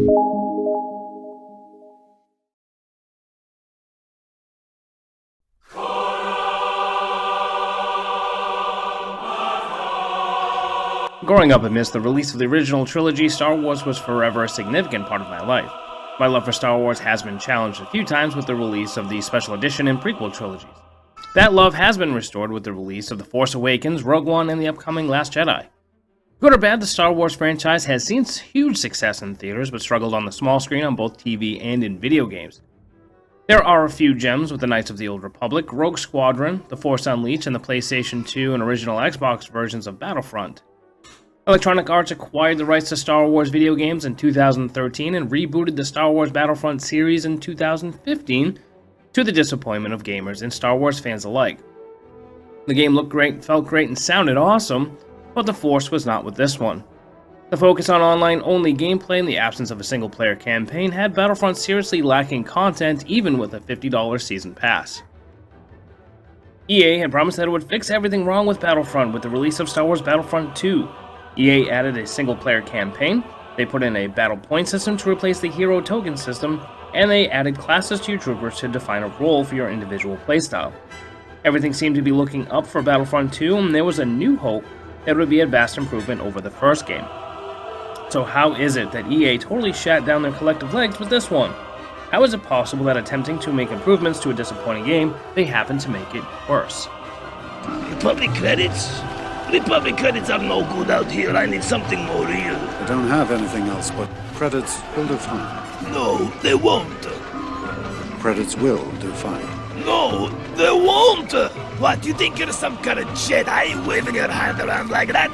Growing up amidst the release of the original trilogy, Star Wars was forever a significant part of my life. My love for Star Wars has been challenged a few times with the release of the special edition and prequel trilogies. That love has been restored with the release of The Force Awakens, Rogue One, and the upcoming Last Jedi. Good or bad, the Star Wars franchise has seen huge success in theaters, but struggled on the small screen on both TV and in video games. There are a few gems with the Knights of the Old Republic, Rogue Squadron, The Force Unleashed, and the PlayStation 2 and original Xbox versions of Battlefront. Electronic Arts acquired the rights to Star Wars video games in 2013 and rebooted the Star Wars Battlefront series in 2015, to the disappointment of gamers and Star Wars fans alike. The game looked great, felt great, and sounded awesome, but the Force was not with this one. The focus on online-only gameplay and the absence of a single-player campaign had Battlefront seriously lacking content even with a $50 season pass. EA had promised that it would fix everything wrong with Battlefront with the release of Star Wars Battlefront 2. EA added a single-player campaign, they put in a battle point system to replace the hero token system, and they added classes to your troopers to define a role for your individual playstyle. Everything seemed to be looking up for Battlefront 2, and there was a new hope that it would be a vast improvement over the first game. So how is it that EA totally shat down their collective legs with this one? How is it possible that attempting to make improvements to a disappointing game, they happen to make it worse? Republic credits? Republic credits are no good out here. I need something more real. I don't have anything else, but credits will do fine. No, they won't. Credits will do fine. No, they won't. What, you think you're some kind of Jedi waving your hand around like that?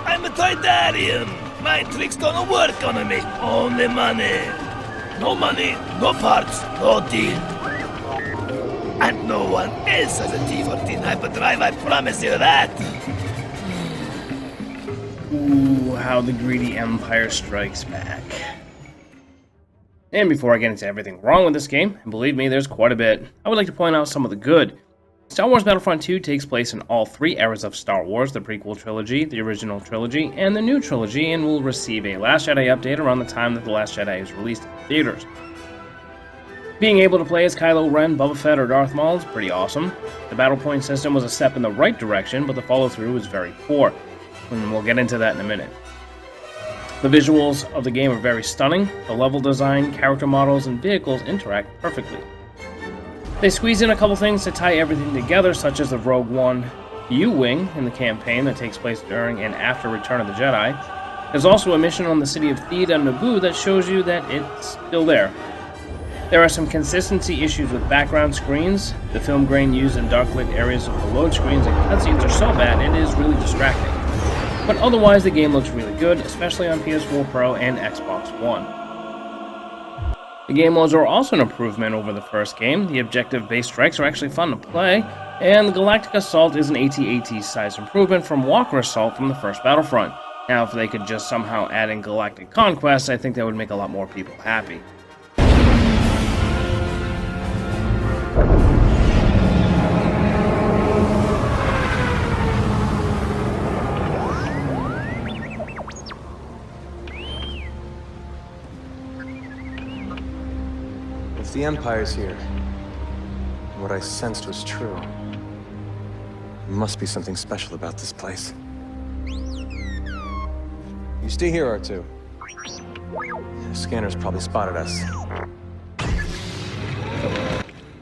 I'm a Targaryen. My tricks don't work on me. Only money. No parts, no deal. And no one else has a T-14 hyperdrive, I promise you that. Ooh, how the greedy Empire strikes back. And before I get into everything wrong with this game, and believe me, there's quite a bit, I would like to point out some of the good. Star Wars Battlefront 2 takes place in all three eras of Star Wars, the prequel trilogy, the original trilogy, and the new trilogy, and will receive a Last Jedi update around the time that The Last Jedi is released in theaters. Being able to play as Kylo Ren, Boba Fett, or Darth Maul is pretty awesome. The battle point system was a step in the right direction, but the follow-through was very poor, and we'll get into that in a minute. The visuals of the game are very stunning. The level design, character models, and vehicles interact perfectly. They squeeze in a couple things to tie everything together, such as the Rogue One U-Wing in the campaign that takes place during and after Return of the Jedi. There's also a mission on the city of Theed on Naboo that shows you that it's still there. There are some consistency issues with background screens. The film grain used in dark-lit areas of the load screens and cutscenes are so bad it is really distracting. But otherwise, the game looks really good, especially on PS4 Pro and Xbox One. The game modes are also an improvement over the first game. The objective-based strikes are actually fun to play, and the Galactic Assault is an AT-AT-sized improvement from Walker Assault from the first Battlefront. Now, if they could just somehow add in Galactic Conquest, I think that would make a lot more people happy. If the Empire's here, and what I sensed was true, there must be something special about this place. You stay here, R2. The scanners probably spotted us.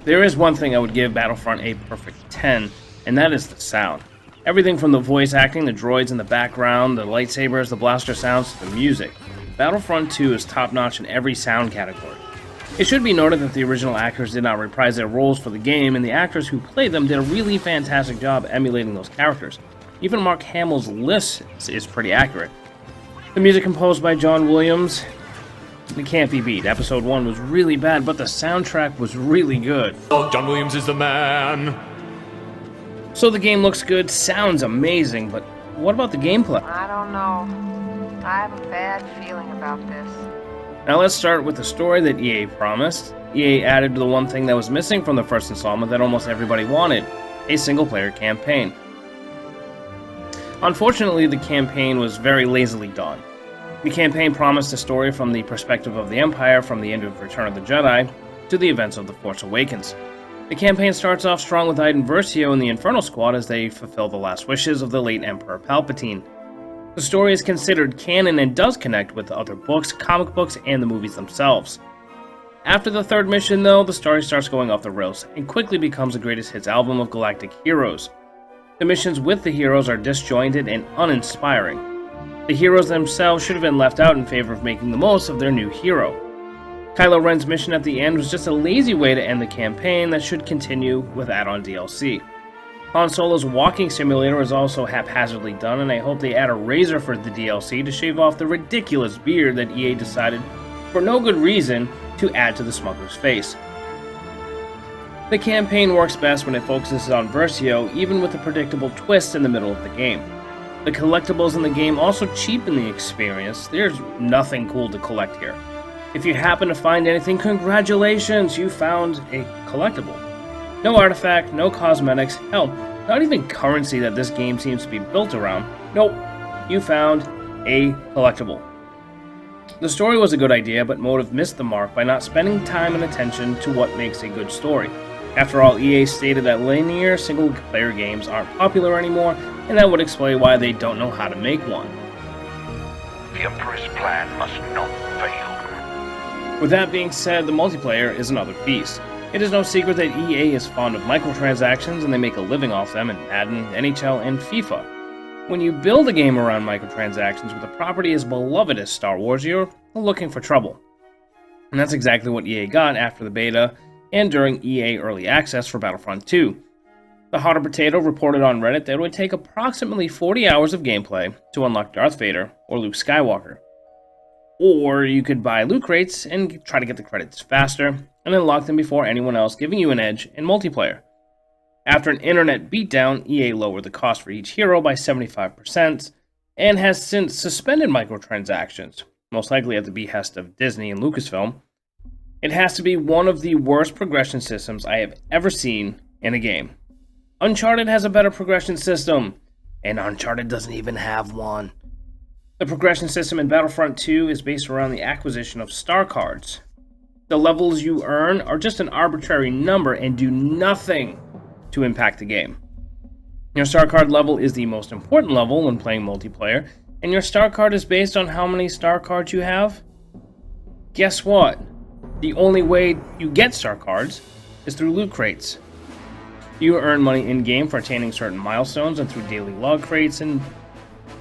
There is one thing I would give Battlefront a perfect 10, and that is the sound. Everything from the voice acting, the droids in the background, the lightsabers, the blaster sounds, to the music. Battlefront 2 is top-notch in every sound category. It should be noted that the original actors did not reprise their roles for the game, and the actors who played them did a really fantastic job emulating those characters. Even Mark Hamill's list is pretty accurate. The music composed by John Williams, it can't be beat. Episode 1 was really bad, but the soundtrack was really good. John Williams is the man! So the game looks good, sounds amazing, but what about the gameplay? I don't know. I have a bad feeling about this. Now let's start with the story that EA promised. EA added the one thing that was missing from the first installment that almost everybody wanted, a single-player campaign. Unfortunately, the campaign was very lazily done. The campaign promised a story from the perspective of the Empire from the end of Return of the Jedi to the events of The Force Awakens. The campaign starts off strong with Iden Versio and the Infernal Squad as they fulfill the last wishes of the late Emperor Palpatine. The story is considered canon and does connect with other books, comic books, and the movies themselves. After the third mission, though, the story starts going off the rails and quickly becomes the greatest hits album of galactic heroes. The missions with the heroes are disjointed and uninspiring. The heroes themselves should have been left out in favor of making the most of their new hero. Kylo Ren's mission at the end was just a lazy way to end the campaign that should continue with add-on DLC. Han Solo's walking simulator is also haphazardly done, and I hope they add a razor for the DLC to shave off the ridiculous beard that EA decided, for no good reason, to add to the smuggler's face. The campaign works best when it focuses on Versio, even with the predictable twists in the middle of the game. The collectibles in the game also cheapen the experience. There's nothing cool to collect here. If you happen to find anything, congratulations, you found a collectible. No artifact, no cosmetics, hell, not even currency that this game seems to be built around. Nope, you found a collectible. The story was a good idea, but Motive missed the mark by not spending time and attention to what makes a good story. After all, EA stated that linear single-player games aren't popular anymore, and that would explain why they don't know how to make one. The Emperor's plan must not fail. With that being said, the multiplayer is another beast. It is no secret that EA is fond of microtransactions and they make a living off them in Madden, NHL, and FIFA. When you build a game around microtransactions with a property as beloved as Star Wars, you're looking for trouble. And that's exactly what EA got after the beta and during EA Early Access for Battlefront 2. The Hotter Potato reported on Reddit that it would take approximately 40 hours of gameplay to unlock Darth Vader or Luke Skywalker. Or you could buy loot crates and try to get the credits faster, and unlock them before anyone else, giving you an edge in multiplayer. After an internet beatdown, EA lowered the cost for each hero by 75%, and has since suspended microtransactions, most likely at the behest of Disney and Lucasfilm. It has to be one of the worst progression systems I have ever seen in a game. Uncharted has a better progression system, and Uncharted doesn't even have one. The progression system in Battlefront 2 is based around the acquisition of star cards. The levels you earn are just an arbitrary number and do nothing to impact the game. Your star card level is the most important level when playing multiplayer, and your star card is based on how many star cards you have. Guess what? The only way you get star cards is through loot crates. You earn money in-game for attaining certain milestones and through daily log crates and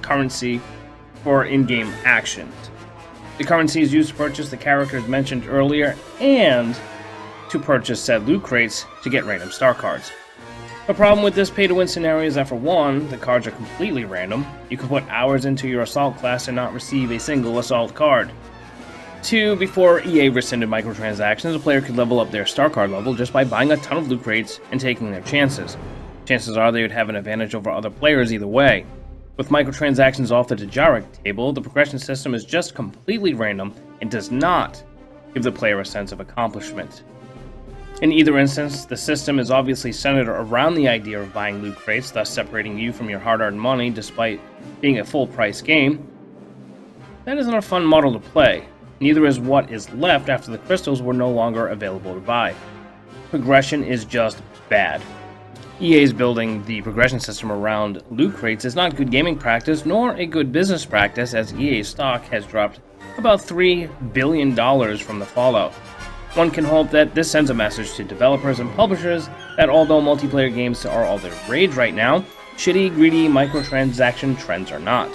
currency for in-game actions. The currency is used to purchase the characters mentioned earlier and to purchase said loot crates to get random star cards. The problem with this pay-to-win scenario is that for one, the cards are completely random. You can put hours into your assault class and not receive a single assault card. Two, before EA rescinded microtransactions, a player could level up their star card level just by buying a ton of loot crates and taking their chances. Chances are they would have an advantage over other players either way. With microtransactions off the dejarik table, the progression system is just completely random and does not give the player a sense of accomplishment. In either instance, the system is obviously centered around the idea of buying loot crates, thus separating you from your hard-earned money despite being a full-price game. That isn't a fun model to play. Neither is what is left after the crystals were no longer available to buy. Progression is just bad. EA's building the progression system around loot crates is not good gaming practice nor a good business practice, as EA's stock has dropped about $3 billion from the fallout. One can hope that this sends a message to developers and publishers that although multiplayer games are all the rage right now, shitty, greedy microtransaction trends are not.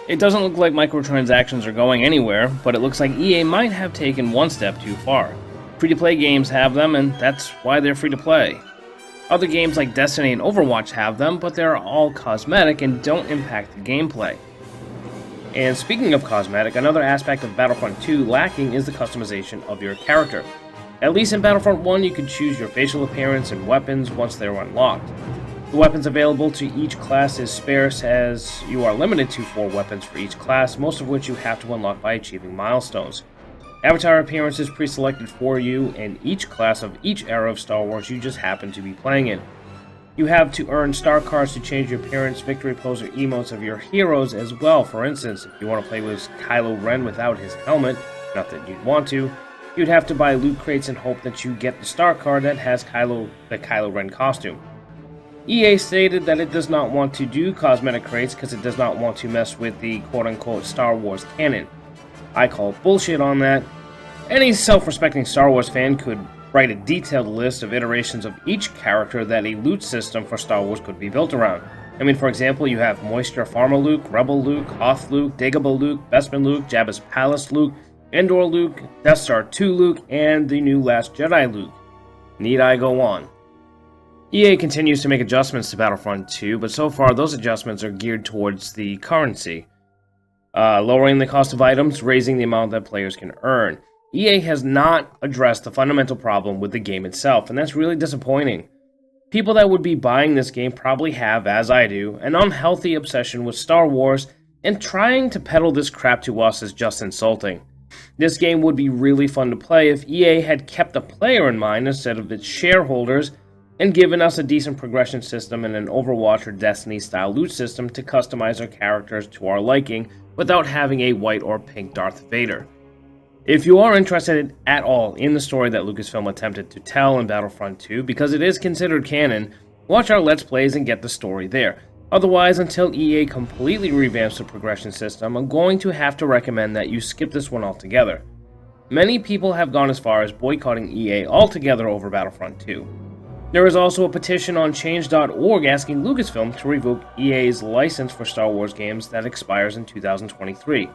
It doesn't look like microtransactions are going anywhere, but it looks like EA might have taken one step too far. Free-to-play games have them, and that's why they're free-to-play. Other games like Destiny and Overwatch have them, but they're all cosmetic and don't impact the gameplay. And speaking of cosmetic, another aspect of Battlefront 2 lacking is the customization of your character. At least in Battlefront 1, you could choose your facial appearance and weapons once they're unlocked. The weapons available to each class is sparse, as you are limited to 4 weapons for each class, most of which you have to unlock by achieving milestones. Avatar appearance is pre-selected for you in each class of each era of Star Wars you just happen to be playing in. You have to earn star cards to change your appearance, victory pose, or emotes of your heroes as well. For instance, if you want to play with Kylo Ren without his helmet, not that you'd want to, you'd have to buy loot crates and hope that you get the star card that has the Kylo Ren costume. EA stated that it does not want to do cosmetic crates because it does not want to mess with the quote-unquote Star Wars canon. I call bullshit on that. Any self-respecting Star Wars fan could write a detailed list of iterations of each character that a loot system for Star Wars could be built around. I mean, for example, you have Moisture Farmer Luke, Rebel Luke, Hoth Luke, Dagobah Luke, Bespin Luke, Jabba's Palace Luke, Endor Luke, Death Star 2 Luke, and the new Last Jedi Luke. Need I go on? EA continues to make adjustments to Battlefront 2, but so far those adjustments are geared towards the currency. Lowering the cost of items, raising the amount that players can earn. EA has not addressed the fundamental problem with the game itself, and that's really disappointing. People that would be buying this game probably have, as I do, an unhealthy obsession with Star Wars, and trying to peddle this crap to us is just insulting. This game would be really fun to play if EA had kept the player in mind instead of its shareholders, and given us a decent progression system and an Overwatch or Destiny-style loot system to customize our characters to our liking without having a white or pink Darth Vader. If you are interested at all in the story that Lucasfilm attempted to tell in Battlefront 2, because it is considered canon, watch our Let's Plays and get the story there. Otherwise, until EA completely revamps the progression system, I'm going to have to recommend that you skip this one altogether. Many people have gone as far as boycotting EA altogether over Battlefront 2. There is also a petition on change.org asking Lucasfilm to revoke EA's license for Star Wars games that expires in 2023.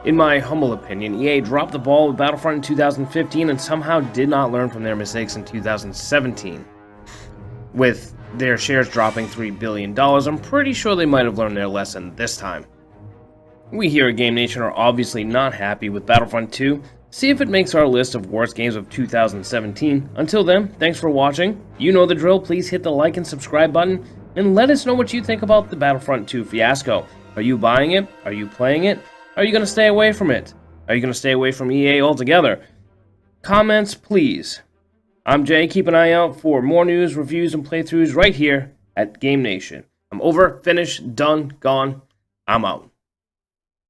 In my humble opinion, EA dropped the ball with Battlefront in 2015 and somehow did not learn from their mistakes in 2017. With their shares dropping $3 billion, I'm pretty sure they might have learned their lesson this time. We here at GameNation are obviously not happy with Battlefront 2. See if it makes our list of worst games of 2017. Until then, thanks for watching. You know the drill, please hit the like and subscribe button, and let us know what you think about the Battlefront 2 fiasco. Are you buying it? Are you playing it? Are you going to stay away from it? Are you going to stay away from EA altogether? Comments, please. I'm Jay. Keep an eye out for more news, reviews, and playthroughs right here at GameNation. I'm over, finished, done, gone. I'm out.